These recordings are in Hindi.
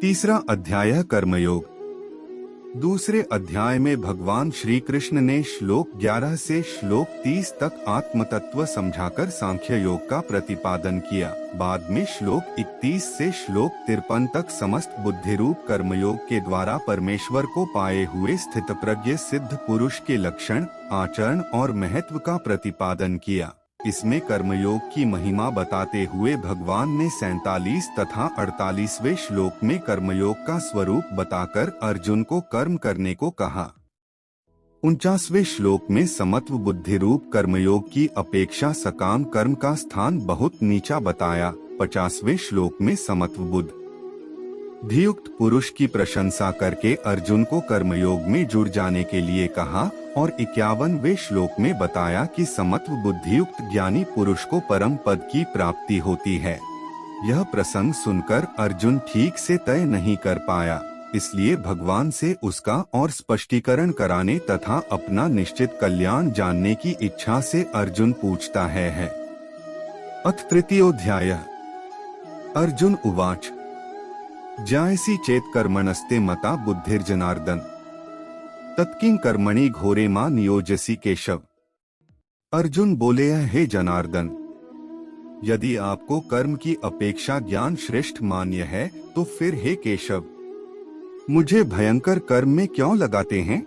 तीसरा अध्याय कर्मयोग। दूसरे अध्याय में भगवान श्री कृष्ण ने श्लोक 11 से श्लोक 30 तक आत्म तत्व समझाकर सांख्य योग का प्रतिपादन किया। बाद में श्लोक 31 से श्लोक 53 तक समस्त बुद्धि रूप कर्मयोग के द्वारा परमेश्वर को पाए हुए स्थित प्रज्ञ सिद्ध पुरुष के लक्षण, आचरण और महत्व का प्रतिपादन किया। इसमें कर्मयोग की महिमा बताते हुए भगवान ने 47 तथा 48वें श्लोक में कर्मयोग का स्वरूप बताकर अर्जुन को कर्म करने को कहा। 49वें श्लोक में समत्व बुद्धि रूप कर्मयोग की अपेक्षा सकाम कर्म का स्थान बहुत नीचा बताया। 50वें श्लोक में समत्व बुद्धियुक्त पुरुष की प्रशंसा करके अर्जुन को कर्मयोग में जुड़ जाने के लिए कहा और 51वें श्लोक में बताया कि समत्व बुद्धियुक्त ज्ञानी पुरुष को परम पद की प्राप्ति होती है। यह प्रसंग सुनकर अर्जुन ठीक से तय नहीं कर पाया, इसलिए भगवान से उसका और स्पष्टीकरण कराने तथा अपना निश्चित कल्याण जानने की इच्छा से अर्जुन पूछता है। अथ तृतीयोऽध्याय। अर्जुन उवाच ज्यायसि चेत कर्मणस्ते मता बुद्धिर्जनार्दन तत्किं कर्मणि घोरे मां नियोजसी केशव। अर्जुन बोले, हे जनार्दन, यदि आपको कर्म की अपेक्षा ज्ञान श्रेष्ठ मान्य है तो फिर हे केशव, मुझे भयंकर कर्म में क्यों लगाते हैं?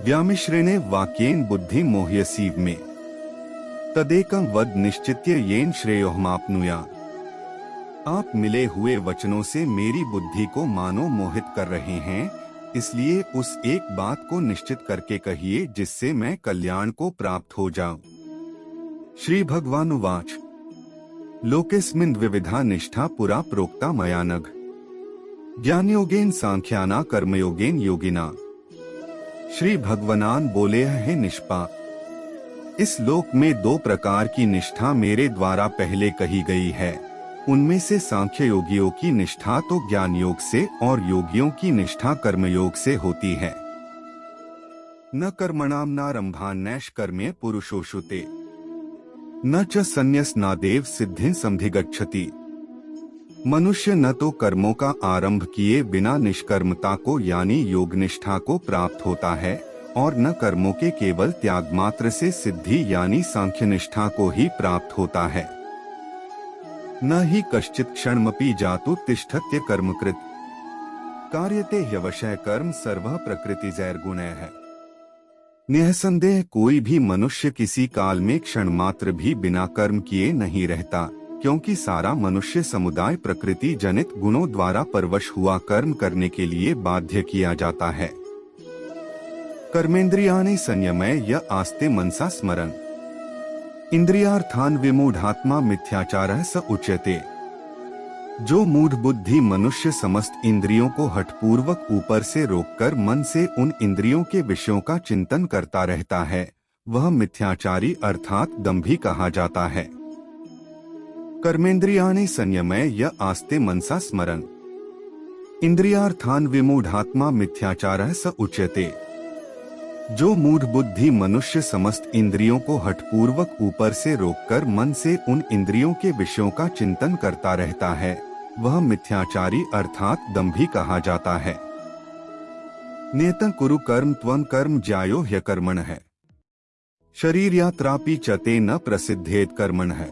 व्यामिश्रेणे वाक्येन बुद्धि मोह्यसीव में तदेकं वद निश्चित्य येन श्रेयोहमाप्नुयात्। आप मिले हुए वचनों से मेरी बुद्धि को मानो मोहित कर रहे हैं, इसलिए उस एक बात को निश्चित करके कहिए जिससे मैं कल्याण को प्राप्त हो जाऊं। श्री भगवानुवाच लोकेस्मिन् द्विविधा निष्ठा पुरा प्रोक्ता मया नघ ज्ञानयोगेन सांख्याना कर्मयोगेन योगिना। श्री भगवान बोले, हे निष्पा, इस लोक में दो प्रकार की निष्ठा मेरे द्वारा पहले कही गई है। उनमें से सांख्य योगियों की निष्ठा तो ज्ञान योग से और योगियों की निष्ठा कर्मयोग से होती है। न कर्मणाम नारंभान्नैष कर्मे पुरुषोषुते न च संन्यसनादेव सिद्धिं समधिगच्छति। मनुष्य न तो कर्मों का आरंभ किए बिना निष्कर्मता को यानी योग निष्ठा को प्राप्त होता है और न कर्मों के केवल त्याग मात्र से सिद्धि यानी सांख्य निष्ठा को ही प्राप्त होता है। न ही कश्चित् क्षणमपि जातु तिष्ठत्य कर्मकृत कार्यते ह्यवशः कर्म सर्वः प्रकृतिजैर्गुणैः है। निःसंदेह कोई भी मनुष्य किसी काल में क्षण मात्र भी बिना कर्म किए नहीं रहता, क्योंकि सारा मनुष्य समुदाय प्रकृति जनित गुणों द्वारा परवश हुआ कर्म करने के लिए बाध्य किया जाता है। कर्मेंद्रियाणि संयमय य आस्ते मनसा स्मरन् इंद्रियार्थान विमूढ़ात्मा मिथ्याचारः स उच्यते। जो मूढ़ बुद्धि मनुष्य समस्त इंद्रियों को हठपूर्वक ऊपर से रोककर मन से उन इंद्रियों के विषयों का चिंतन करता रहता है, वह मिथ्याचारी अर्थात दंभी कहा जाता है। कर्मेंद्रियाणि संयमय य आस्ते मनसा स्मरन् इंद्रियार्थान विमूढ़ात्मा मिथ्याचारः स उच्यते। जो मूढ़ बुद्धि मनुष्य समस्त इंद्रियों को हठपूर्वक ऊपर से रोककर मन से उन इंद्रियों के विषयों का चिंतन करता रहता है, वह मिथ्याचारी अर्थात दंभी कहा जाता है। नेतं कुरु कर्म त्वं कर्म ज्यायो ह्यकर्मणः शरीर यात्रापि च ते न प्रसिद्धेत कर्मणः।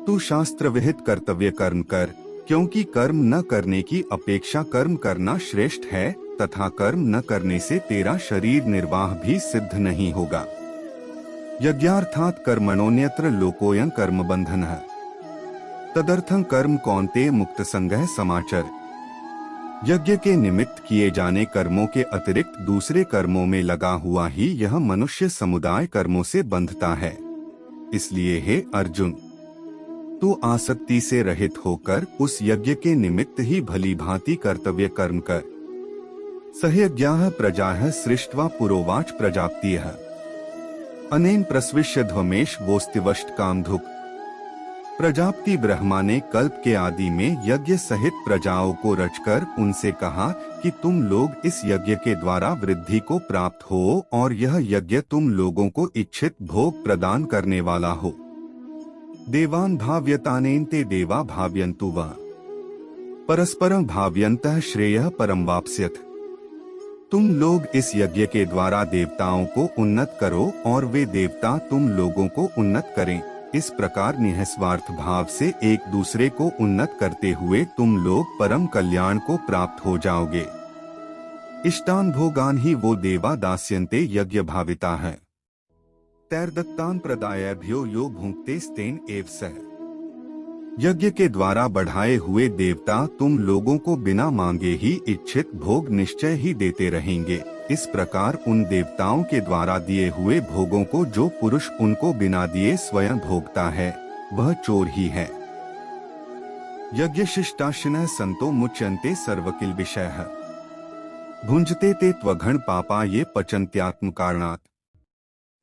तू शास्त्र विहित कर्तव्य कर्म कर, क्योंकि कर्म न करने की अपेक्षा कर्म करना श्रेष्ठ है तथा कर्म न करने से तेरा शरीर निर्वाह भी सिद्ध नहीं होगा। यज्ञार्थात् कर्मणोऽन्यत्र लोकोऽयं कर्म बंधनः तदर्थं कर्म कौन्तेय मुक्त संगः समाचर। यज्ञ के निमित्त किए जाने कर्मों के अतिरिक्त दूसरे कर्मों में लगा हुआ ही यह मनुष्य समुदाय कर्मों से बंधता है। इसलिए हे अर्जुन, तू आसक्ति से रहित होकर उस यज्ञ के निमित्त ही भली भांति कर्तव्य कर्म कर। सहयज्ञाः प्रजाः सृष्ट्वा पुरोवाच प्रजापतिः अनेन प्रस्विष्य ध्वमेश वोस्तिवष्ट कामधुक्। प्रजापति ब्रह्मा ने कल्प के आदि में यज्ञ सहित प्रजाओं को रचकर उनसे कहा कि तुम लोग इस यज्ञ के द्वारा वृद्धि को प्राप्त हो और यह यज्ञ तुम लोगों को इच्छित भोग प्रदान करने वाला हो। देवान भाव्यतानेन ते देवा भाव्यन्तु वः परस्परं भावयन्तः श्रेयः परं वाप्स्यथ। तुम लोग इस यज्ञ के द्वारा देवताओं को उन्नत करो और वे देवता तुम लोगों को उन्नत करें। इस प्रकार निःस्वार्थ भाव से एक दूसरे को उन्नत करते हुए तुम लोग परम कल्याण को प्राप्त हो जाओगे। इष्टान भोगान ही वो देवा दास्यन्ते यज्ञ भाविता है। तैर्दत्तान प्रदायभ्यो यो भुंक्ते स्तेन एव सह। यज्ञ के द्वारा बढ़ाए हुए देवता तुम लोगों को बिना मांगे ही इच्छित भोग निश्चय ही देते रहेंगे। इस प्रकार उन देवताओं के द्वारा दिए हुए भोगों को जो पुरुष उनको बिना दिए स्वयं भोगता है वह चोर ही है। यज्ञ शिष्टाशिनः संतो मुच्यन्ते सर्वकिल विषयः। भुंजते ते त्वघन पापा ये पचन्त्यात्म कारणात्।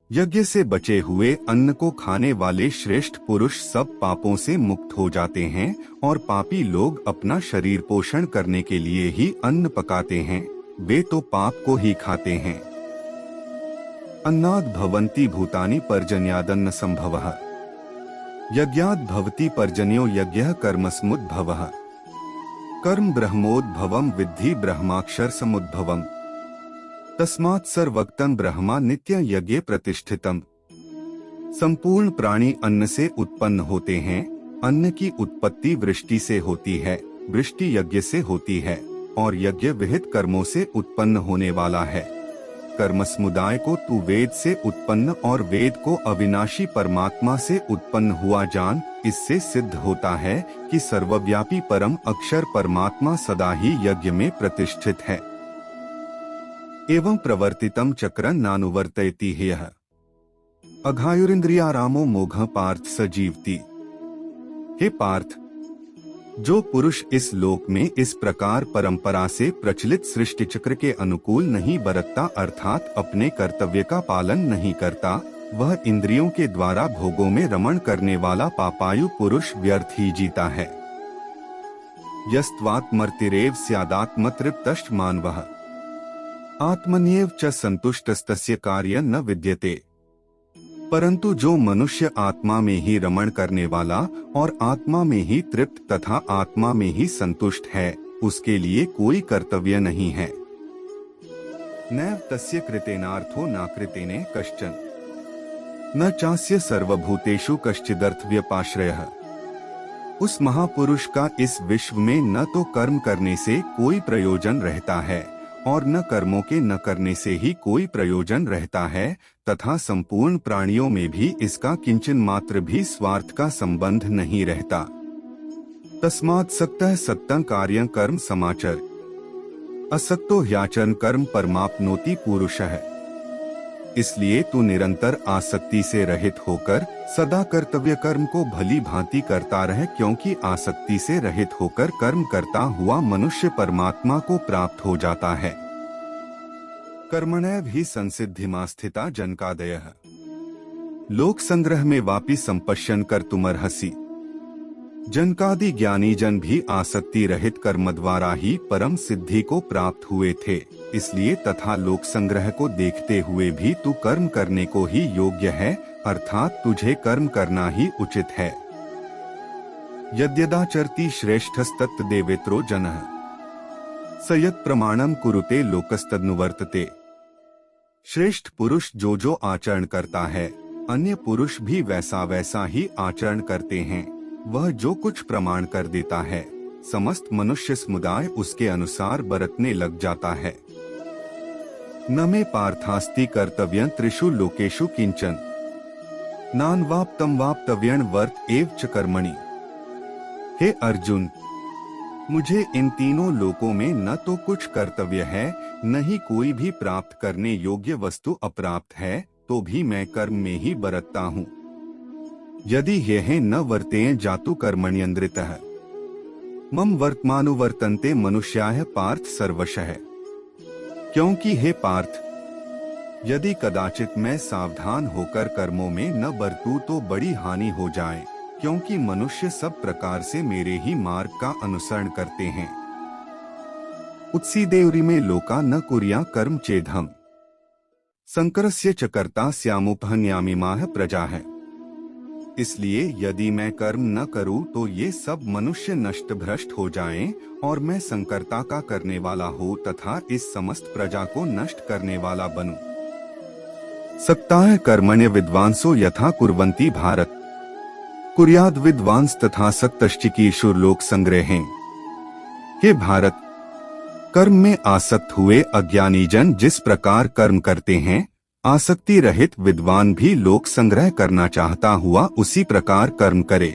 यज्ञ से बचे हुए अन्न को खाने वाले श्रेष्ठ पुरुष सब पापों से मुक्त हो जाते हैं और पापी लोग अपना शरीर पोषण करने के लिए ही अन्न पकाते हैं, वे तो पाप को ही खाते हैं। अन्नाद् भवन्ति भूतानि पर्जन्यादन्न संभवः। यज्ञाद् भवति पर्जन्यो यज्ञः कर्मसमुद्भवः। कर्म ब्रह्मोद्भवम् विद्धि ब्रह्माक्षर समुद्भवम्। तस्मात् सर्वक्तं ब्रह्मा नित्य यज्ञ प्रतिष्ठितम्। संपूर्ण प्राणी अन्न से उत्पन्न होते हैं। अन्न की उत्पत्ति वृष्टि से होती है, वृष्टि यज्ञ से होती है और यज्ञ विहित कर्मों से उत्पन्न होने वाला है। कर्म समुदाय को तू वेद से उत्पन्न और वेद को अविनाशी परमात्मा से उत्पन्न हुआ जान। इससे सिद्ध होता है कि सर्वव्यापी परम अक्षर परमात्मा सदा ही यज्ञ में प्रतिष्ठित है। एवं प्रवर्तितम चक्रं नानुवर्तयति ह्यः। अघायुरिंद्रियारामो मोघः पार्थ स जीवति। हे पार्थ, जो पुरुष इस लोक में इस प्रकार परंपरा से प्रचलित सृष्टि चक्र के अनुकूल नहीं बरतता अर्थात अपने कर्तव्य का पालन नहीं करता, वह इंद्रियों के द्वारा भोगों में रमण करने वाला पापायु पुरुष व्यर्थ ही जीता है। यस्त्वात्मर्तिरेव स्यादात्मतृप्तश्च मानवः। आत्मन्येव च संतुष्टस्तस्य कार्यं न विद्यते। परंतु जो मनुष्य आत्मा में ही रमण करने वाला और आत्मा में ही तृप्त तथा आत्मा में ही संतुष्ट है, उसके लिए कोई कर्तव्य नहीं है। नैव तस्य कृतेनार्थो न कृतेने कश्चन, न चास्य सर्वभूतेषु कश्चिदर्थव्यपाश्रयः। उस महापुरुष का इस विश्व में न तो कर्म करने से कोई प्रयोजन रहता है और न कर्मों के न करने से ही कोई प्रयोजन रहता है तथा संपूर्ण प्राणियों में भी इसका किंचन मात्र भी स्वार्थ का संबंध नहीं रहता। तस्मात् सक्तः सक्तं कार्यं कर्म समाचर, असक्तो ह्याचरण कर्म परमाप्नोति पुरुषः। इसलिए तू निरंतर आसक्ति से रहित होकर सदा कर्तव्य कर्म को भली भांति करता रहे, क्योंकि आसक्ति से रहित होकर कर्म करता हुआ मनुष्य परमात्मा को प्राप्त हो जाता है। कर्मणैव हि संसिद्धिमा स्थिता जनकादयः। लोक संग्रह में वापि संपश्यन कर तुमर्हसि। जनकादि ज्ञानी जन भी आसक्ति रहित कर्म द्वारा ही परम सिद्धि को प्राप्त हुए थे। इसलिए तथा लोक संग्रह को देखते हुए भी तू कर्म करने को ही योग्य है, अर्थात तुझे कर्म करना ही उचित है। यद्यदाचरति श्रेष्ठस्तत् देवेत्रो जनः, स यत् प्रमाणम कुरुते लोकस्तदनुवर्तते। श्रेष्ठ पुरुष जो जो आचरण करता है, अन्य पुरुष भी वैसा वैसा ही आचरण करते हैं। वह जो कुछ प्रमाण कर देता है, समस्त मनुष्य समुदाय उसके अनुसार बरतने लग जाता है। न मे पार्थास्ति कर्तव्यं त्रिषु लोकेषु किंचन, नान्वाप्तं वाप्तव्यं वर्त एव च कर्मणि। हे अर्जुन, मुझे इन तीनों लोकों में न तो कुछ कर्तव्य है, न ही कोई भी प्राप्त करने योग्य वस्तु अप्राप्त है, तो भी मैं कर्म में ही बरतता हूँ। यदि यह न वर्तें जातु कर्मण्यन्द्रितः, मम वर्तमानुवर्तन्ते मनुष्याः पार्थ सर्वशः। क्योंकि हे पार्थ, यदि कदाचित मैं सावधान होकर कर्मों में न बरतूं तो बड़ी हानि हो जाए, क्योंकि मनुष्य सब प्रकार से मेरे ही मार्ग का अनुसरण करते हैं। उत्सीदेवरी में लोका न कुर्या कर्म चेदहम, संकरस्य च कर्ता स्यामुपहन्यामिमाः प्रजाः। इसलिए यदि मैं कर्म न करूं तो ये सब मनुष्य नष्ट भ्रष्ट हो जाएं और मैं संकर्ता का करने वाला हो तथा इस समस्त प्रजा को नष्ट करने वाला बनूं। सक्ताः कर्मण्य विद्वांसो यथा कुर्वन्ति भारत कुर्याद विद्वांस तथा सक्तश्चिकीर्षुर लोक संग्रहें। हे भारत, कर्म में आसक्त हुए अज्ञानी जन जिस प्रकार कर्म करते हैं, आसक्ति रहित विद्वान भी लोक संग्रह करना चाहता हुआ उसी प्रकार कर्म करे।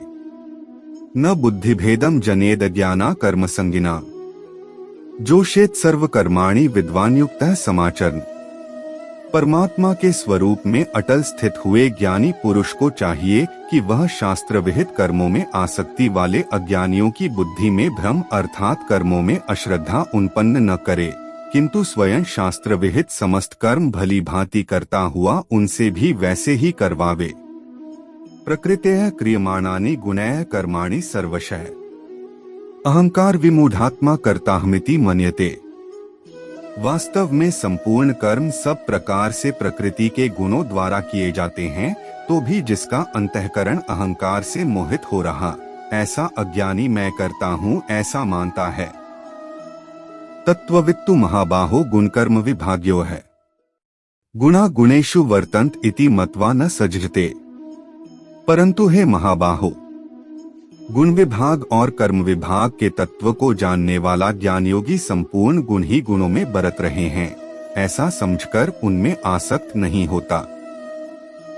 न बुद्धिभेदम जनेद ज्ञाना कर्म संगिना जोषेत सर्व कर्माणि विद्वान युक्तः समाचरण। परमात्मा के स्वरूप में अटल स्थित हुए ज्ञानी पुरुष को चाहिए कि वह शास्त्र विहित कर्मों में आसक्ति वाले अज्ञानियों की बुद्धि में भ्रम अर्थात कर्मों में अश्रद्धा उत्पन्न न करे, किंतु स्वयं शास्त्र विहित समस्त कर्म भली भांति करता हुआ उनसे भी वैसे ही करवावे। प्रकृतेः क्रियमाणानि गुणैः कर्माणि सर्वशः अहंकार विमूढ़ात्मा कर्ताहमिति मन्यते। वास्तव में संपूर्ण कर्म सब प्रकार से प्रकृति के गुणों द्वारा किए जाते हैं, तो भी जिसका अंतःकरण अहंकार से मोहित हो रहा, ऐसा अज्ञानी मैं करता हूँ ऐसा मानता है। तत्ववित्तु महाबाहो गुणकर्म विभाग्यो है गुणा गुणेषु वर्तन्त इति मत्वा न सज्जते। परंतु हे महाबाहो, गुण विभाग और कर्म विभाग के तत्व को जानने वाला ज्ञानयोगी संपूर्ण गुण ही गुणों में बरत रहे हैं, ऐसा समझकर उनमें आसक्त नहीं होता।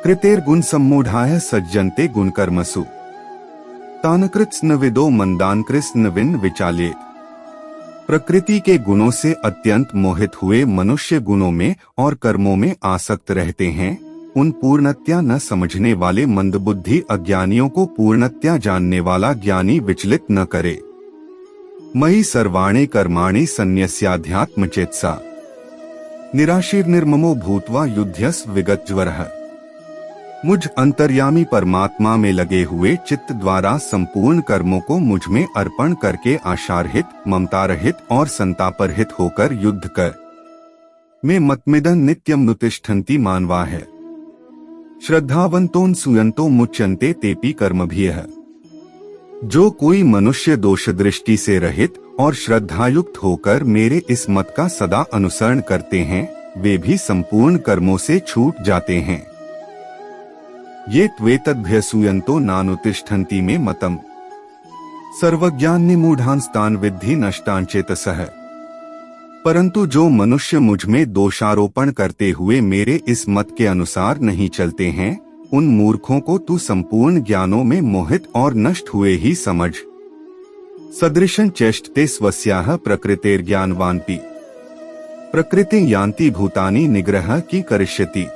कृतेर गुण सम्मूढ़ाः सज्जन्ते गुण कर्मसु तान कृत्स्न विदो मंदान कृत्स्न विन विचालेत। प्रकृति के गुणों से अत्यंत मोहित हुए मनुष्य गुणों में और कर्मों में आसक्त रहते हैं। उन पूर्णतया न समझने वाले मंदबुद्धि अज्ञानियों को पूर्णतया जानने वाला ज्ञानी विचलित न करे। मयि सर्वाणि कर्माणि सन्न्यस्याध्यात्म चेतसा निराशीर्निर्ममो भूत्वा युध्यस्व विगतज्वरः। मुझ अंतर्यामी परमात्मा में लगे हुए चित्त द्वारा संपूर्ण कर्मों को मुझ में अर्पण करके आशारहित, ममतारहित और संतापरहित होकर युद्ध कर। में मतमिदं नित्यं नुतिष्ठन्ति मानवा है। श्रद्धावंतों सुयंतो मुच्यन्ते तेपि कर्मभिः। जो कोई मनुष्य दोष दृष्टि से रहित और श्रद्धायुक्त होकर मेरे इस मत का सदा अनुसरण करते हैं, वे भी संपूर्ण कर्मों से छूट जाते हैं। ये त्वेतद्भ्यसूयन्तो नानुतिष्ठन्ति मे मतम् सर्वज्ञाननिमूढ़ांस्तान् विद्धि नष्टांचेतसः। परंतु जो मनुष्य मुझ में दोषारोपण करते हुए मेरे इस मत के अनुसार नहीं चलते हैं, उन मूर्खों को तू संपूर्ण ज्ञानों में मोहित और नष्ट हुए ही समझ। सदृशं चेष्टते स्वस्याः प्रकृतेर्ज्ञानवानपि प्रकृति यान्ति भूतानि निग्रह की करिष्यति।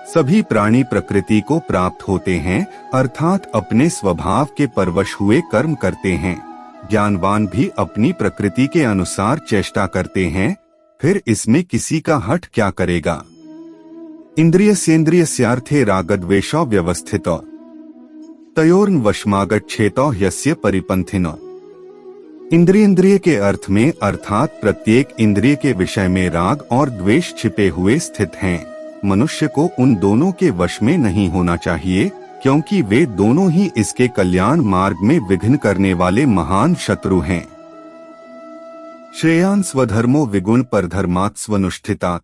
सभी प्राणी प्रकृति को प्राप्त होते हैं, अर्थात अपने स्वभाव के परवश हुए कर्म करते हैं। ज्ञानवान भी अपनी प्रकृति के अनुसार चेष्टा करते हैं, फिर इसमें किसी का हठ क्या करेगा। इंद्रियस्येन्द्रियस्यार्थे रागद्वेषौ व्यवस्थितौ तयोर्न वशमागच्छेतौ यस्य परिपंथिनौ। इंद्रिय के अर्थ में अर्थात प्रत्येक इंद्रिय के विषय में राग और द्वेष छिपे हुए स्थित हैं। मनुष्य को उन दोनों के वश में नहीं होना चाहिए, क्योंकि वे दोनों ही इसके कल्याण मार्ग में विघ्न करने वाले महान शत्रु हैं। श्रेयान् स्वधर्मो विगुण परधर्मात् स्वनुष्ठितात्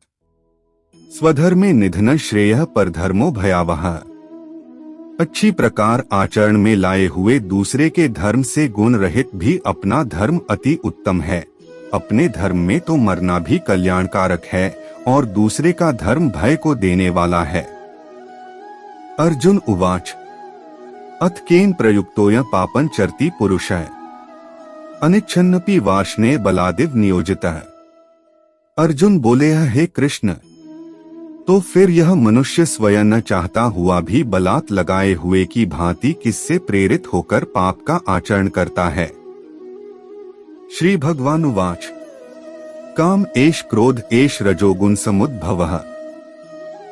स्वधर्मे निधन श्रेयः परधर्मो भयावह। अच्छी प्रकार आचरण में लाए हुए दूसरे के धर्म से गुण रहित भी अपना धर्म अति उत्तम है। अपने धर्म में तो मरना भी कल्याणकारक है और दूसरे का धर्म भय को देने वाला है। अर्जुन उवाच अथ केन प्रयुक्तोऽयं पापं चरति पुरुषः अनिच्छन्नपि वार्ष्णेय बलादिव नियोजितः। अर्जुन बोले, हे कृष्ण, तो फिर यह मनुष्य स्वयं न चाहता हुआ भी बलात् लगाए हुए की भांति किससे प्रेरित होकर पाप का आचरण करता है। श्री भगवान उवाच काम एष क्रोध एष रजोगुण समुद्भवः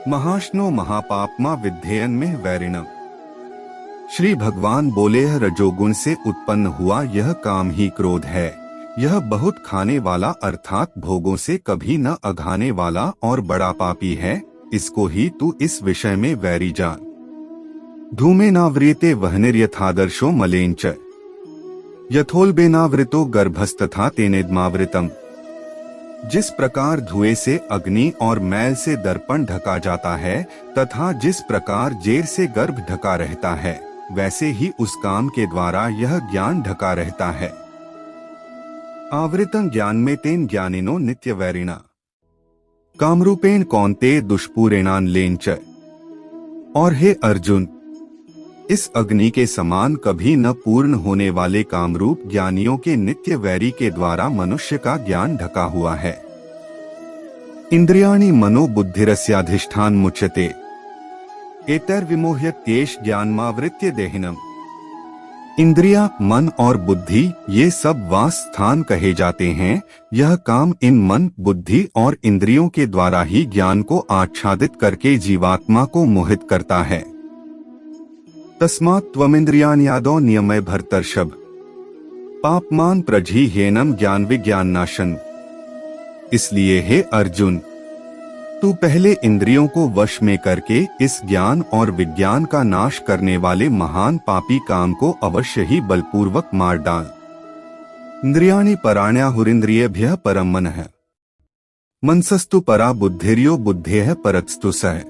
महाश्नो महापापमा विद्धेयन में वैरिणम। श्री भगवान बोले, रजोगुण से उत्पन्न हुआ यह काम ही क्रोध है। यह बहुत खाने वाला अर्थात भोगों से कभी न अघाने वाला और बड़ा पापी है। इसको ही तू इस विषय में वैरी जान। धूमेनाव्रियते वह्निर्यथादर्शो मलेंच यथोल्बेनावृतो गर्भस्तथा तेनेद्मावृतम। जिस प्रकार धुएं से अग्नि और मैल से दर्पण ढका जाता है तथा जिस प्रकार जेर से गर्भ ढका रहता है, वैसे ही उस काम के द्वारा यह ज्ञान ढका रहता है। आवृतं ज्ञान में तेन ज्ञानिनो नित्य वैरिणा कामरूपेण कौन्तेय दुष्पूरेणान लेंच। और हे अर्जुन, इस अग्नि के समान कभी न पूर्ण होने वाले कामरूप ज्ञानियों के नित्य वैरी के द्वारा मनुष्य का ज्ञान ढका हुआ है। इंद्रियाणि मनो बुद्धिरस्याधिष्ठान मुच्यते एतैर्विमोह्यत्येष ज्ञानमावृत्य देहिनम्। इंद्रिया, मन और बुद्धि ये सब वास स्थान कहे जाते हैं। यह काम इन मन, बुद्धि और इंद्रियों के द्वारा ही ज्ञान को आच्छादित करके जीवात्मा को मोहित करता है। तस्मात् त्वमिन्द्रियाण्यादौ नियमय भर्तर्षभ पापमान प्रजिह्येनम ज्ञान विज्ञान नाशन। इसलिए हे अर्जुन, तू पहले इंद्रियों को वश में करके इस ज्ञान और विज्ञान का नाश करने वाले महान पापी काम को अवश्य ही बलपूर्वक मार डाल। इंद्रियाणि पराण्याहुरिन्द्रियेभ्यः परं मनः मनसस्तु परा बुद्धिर्यो बुद्धेः परस्तु सः।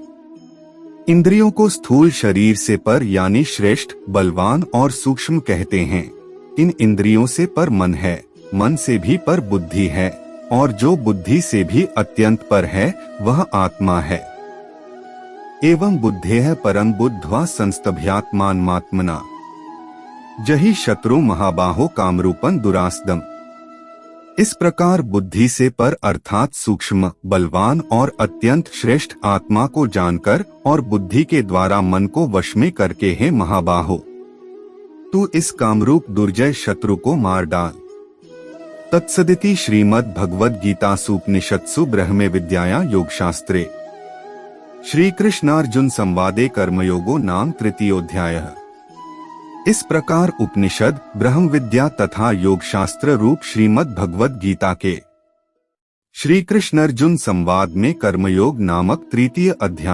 इंद्रियों को स्थूल शरीर से पर यानी श्रेष्ठ, बलवान और सूक्ष्म कहते हैं। इन इंद्रियों से पर मन है, मन से भी पर बुद्धि है, और जो बुद्धि से भी अत्यंत पर है वह आत्मा है। एवं बुद्धेः परं बुद्ध्वा संस्तभ्यात्मानमात्मना जहि शत्रु महाबाहो कामरूपं दुरासदम्। इस प्रकार बुद्धि से पर अर्थात सूक्ष्म, बलवान और अत्यंत श्रेष्ठ आत्मा को जानकर और बुद्धि के द्वारा मन को वश में करके हे महाबाहो, तू इस कामरूप दुर्जय शत्रु को मार डाल। तत्सदिति श्रीमद् भगवद गीतासूपनिषत्सु ब्रह्म विद्यायां योगशास्त्रे श्री कृष्णार्जुन संवादे कर्मयोगो नाम तृतीयोऽध्यायः। इस प्रकार उपनिषद, ब्रह्म विद्या तथा योग शास्त्र रूप श्रीमद् भगवद गीता के श्री कृष्ण अर्जुन संवाद में कर्मयोग नामक तृतीय अध्याय